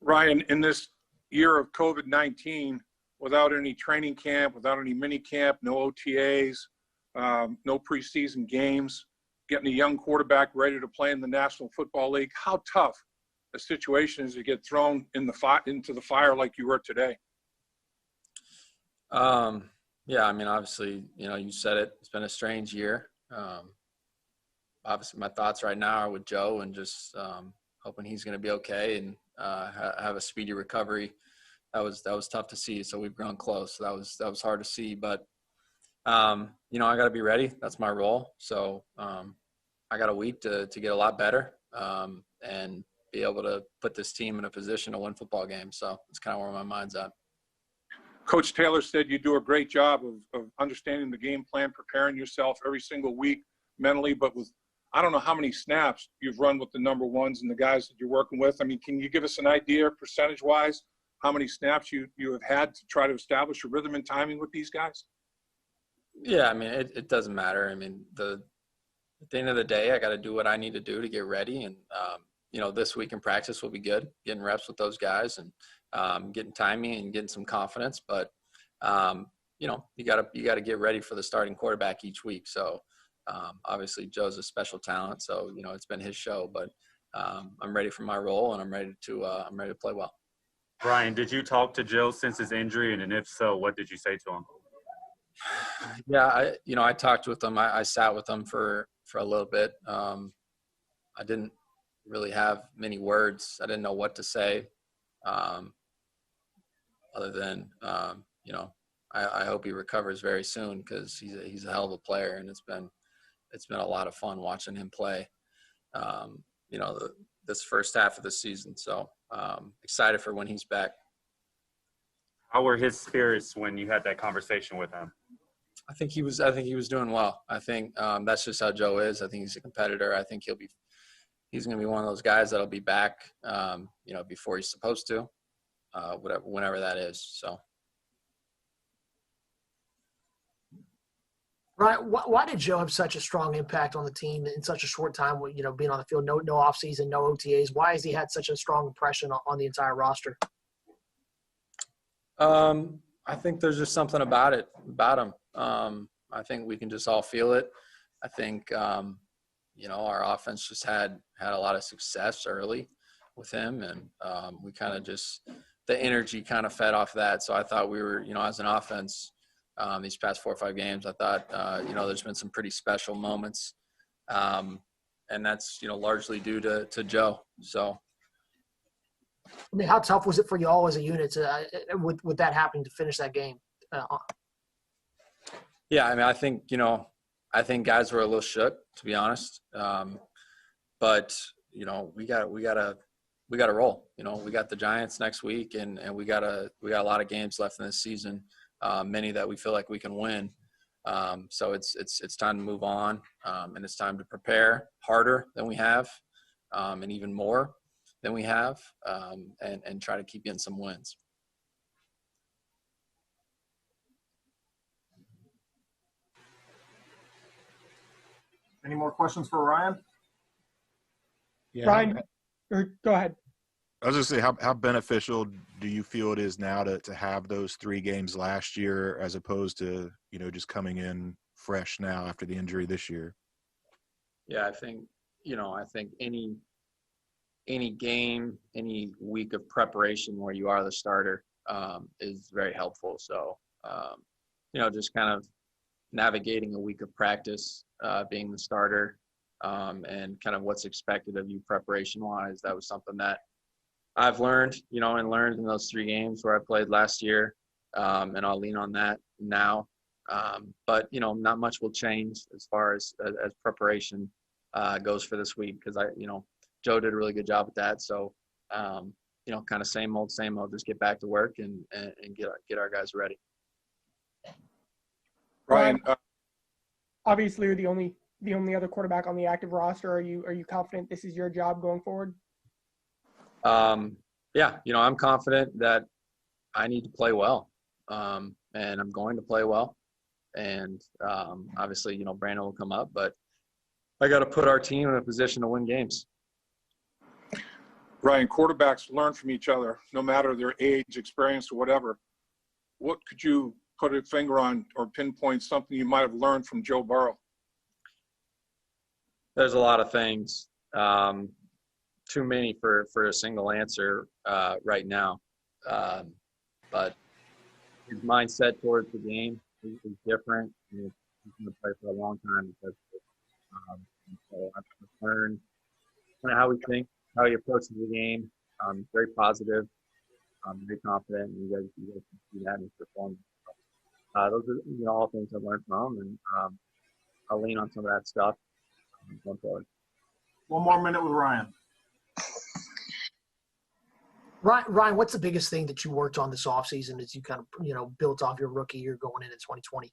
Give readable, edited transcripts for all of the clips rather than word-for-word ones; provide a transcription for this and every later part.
Ryan, in this year of COVID-19, without any training camp, without any mini camp, no OTAs, no preseason games, getting a young quarterback ready to play in the National Football League, how tough a situation is to get thrown into the fire like you were today? Yeah, I mean, obviously, you said it. It's been a strange year. Obviously, my thoughts right now are with Joe and just hoping he's going to be okay and have a speedy recovery. That was tough to see. So we've grown close. So that was hard to see. But I got to be ready. That's my role. So I got a week to get a lot better and be able to put this team in a position to win football games. So it's kind of where my mind's at. Coach Taylor said you do a great job of understanding the game plan, preparing yourself every single week mentally, but with I don't know how many snaps you've run with the number ones and the guys that you're working with. I mean, can you give us an idea percentage-wise how many snaps you have had to try to establish a rhythm and timing with these guys? Yeah, I mean, it doesn't matter. I mean, at the end of the day, I got to do what I need to do to get ready. And, this week in practice will be good, getting reps with those guys and getting timing and getting some confidence. But, you got to get ready for the starting quarterback each week. So, obviously Joe's a special talent. So, it's been his show, but I'm ready for my role and I'm ready to play well. Ryan, did you talk to Joe since his injury? And if so, what did you say to him? Yeah, I talked with him. I sat with him for a little bit. I didn't really have many words. I didn't know what to say other than, I hope he recovers very soon because he's a hell of a player, and it's been a lot of fun watching him play, this first half of the season. So excited for when he's back. How were his spirits when you had that conversation with him? I think he was doing well. I think that's just how Joe is. I think he's a competitor. I think he's going to be one of those guys that'll be back, before he's supposed to, whenever that is. So. Right. Why did Joe have such a strong impact on the team in such a short time? Being on the field, no offseason, no OTAs. Why has he had such a strong impression on the entire roster? I think there's just something about him. I think we can just all feel it. I think, our offense just had a lot of success early with him, and we kind of the energy kind of fed off that. So I thought we were, as an offense, these past 4 or 5 games, I thought, there's been some pretty special moments. And that's, largely due to Joe. So. I mean, how tough was it for you all as a unit with that happening to finish that game? Yeah, I mean, I think guys were a little shook, to be honest. But we got to roll. We got the Giants next week, and we got a lot of games left in this season. Many that we feel like we can win. So it's time to move on, and it's time to prepare harder than we have, and even more than we have, and try to keep getting some wins. Any more questions for Ryan? Yeah. Ryan, or go ahead. I was just saying, how beneficial do you feel it is now to have those 3 games last year as opposed to, just coming in fresh now after the injury this year? Yeah, I think any game, any week of preparation where you are the starter is very helpful. So, just kind of navigating a week of practice, being the starter, and kind of what's expected of you preparation-wise, that was something that I've learned, and learned in those 3 games where I played last year, and I'll lean on that now. But, not much will change as far as preparation goes for this week because Joe did a really good job with that. So, kind of same old, just get back to work and get our guys ready. Ryan, obviously you're the only other quarterback on the active roster. Are you confident this is your job going forward? Yeah, I'm confident that I need to play well, and I'm going to play well. And obviously, Brandon will come up, but I got to put our team in a position to win games. Ryan, quarterbacks learn from each other, no matter their age, experience, or whatever. What could you put a finger on or pinpoint something you might have learned from Joe Burrow? There's a lot of things. Too many for a single answer right now. But his mindset towards the game is different. He's going to play for a long time because so I've learned kind of how we think, how he approaches the game. Very positive, very confident, and you guys can see that in his performance. Those are all things I've learned from him, and I'll lean on some of that stuff going forward. One more minute with Ryan. Ryan, what's the biggest thing that you worked on this offseason as you kind of, built off your rookie year going into 2020?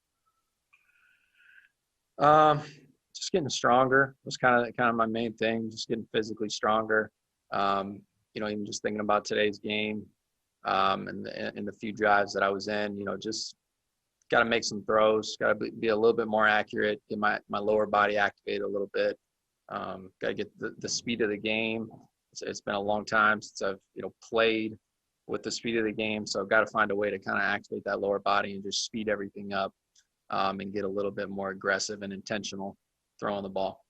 Just getting stronger was kind of my main thing. Just getting physically stronger. Even just thinking about today's game, and the few drives that I was in. Just got to make some throws. Got to be a little bit more accurate. Get my lower body activated a little bit. Got to get the speed of the game. It's been a long time since I've played with the speed of the game, so I've got to find a way to kind of activate that lower body and just speed everything up, and get a little bit more aggressive and intentional throwing the ball.